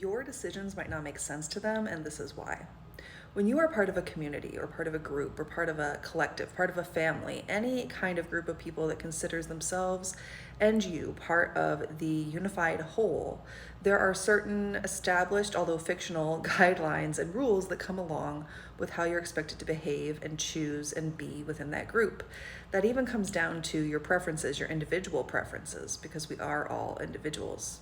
your decisions might not make sense to them, and this is why. When you are part of a community or part of a group or part of a collective, part of a family, any kind of group of people that considers themselves and you part of the unified whole, there are certain established, although fictional, guidelines and rules that come along with how you're expected to behave and choose and be within that group. That even comes down to your preferences, your individual preferences, because we are all individuals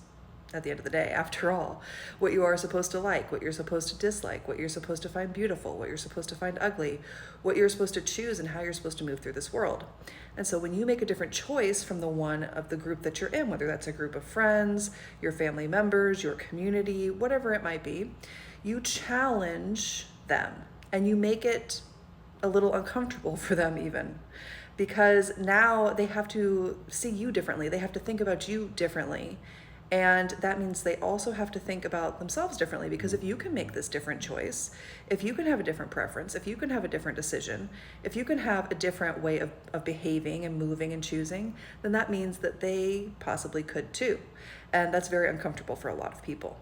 at the end of the day. After all, what you are supposed to like, what you're supposed to dislike, what you're supposed to find beautiful, what you're supposed to find ugly, what you're supposed to choose, and how you're supposed to move through this world. And so when you make a different choice from the one of the group that you're in, whether that's a group of friends, your family members, your community, whatever it might be, you challenge them and you make it a little uncomfortable for them even, because now they have to see you differently. They have to think about you differently. And that means they also have to think about themselves differently, because if you can make this different choice, if you can have a different preference, if you can have a different decision, if you can have a different way of behaving and moving and choosing, then that means that they possibly could too. And that's very uncomfortable for a lot of people.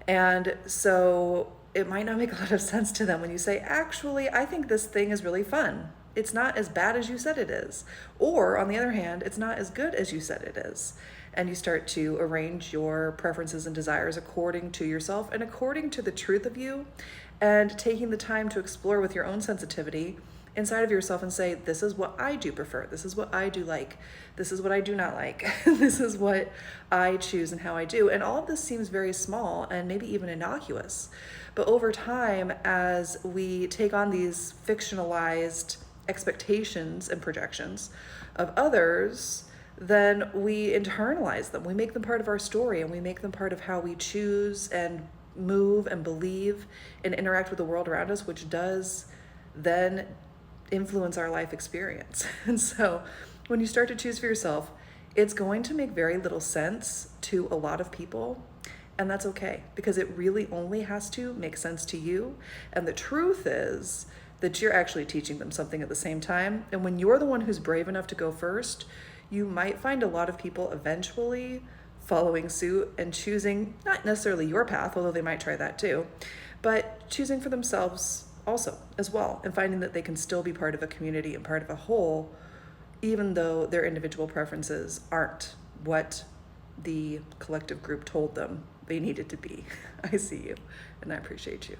And so it might not make a lot of sense to them when you say, actually, I think this thing is really fun. It's not as bad as you said it is. Or on the other hand, it's not as good as you said it is. And you start to arrange your preferences and desires according to yourself and according to the truth of you, and taking the time to explore with your own sensitivity inside of yourself and say, this is what I do prefer. This is what I do like. This is what I do not like. This is what I choose and how I do. And all of this seems very small and maybe even innocuous. But over time, as we take on these fictionalized expectations and projections of others, then we internalize them. We make them part of our story, and we make them part of how we choose and move and believe and interact with the world around us, which does then influence our life experience. And so when you start to choose for yourself, it's going to make very little sense to a lot of people. And that's okay, because it really only has to make sense to you. And the truth is that you're actually teaching them something at the same time. And when you're the one who's brave enough to go first, you might find a lot of people eventually following suit and choosing not necessarily your path, although they might try that too, but choosing for themselves also as well, and finding that they can still be part of a community and part of a whole, even though their individual preferences aren't what the collective group told them they needed to be. I see you, and I appreciate you.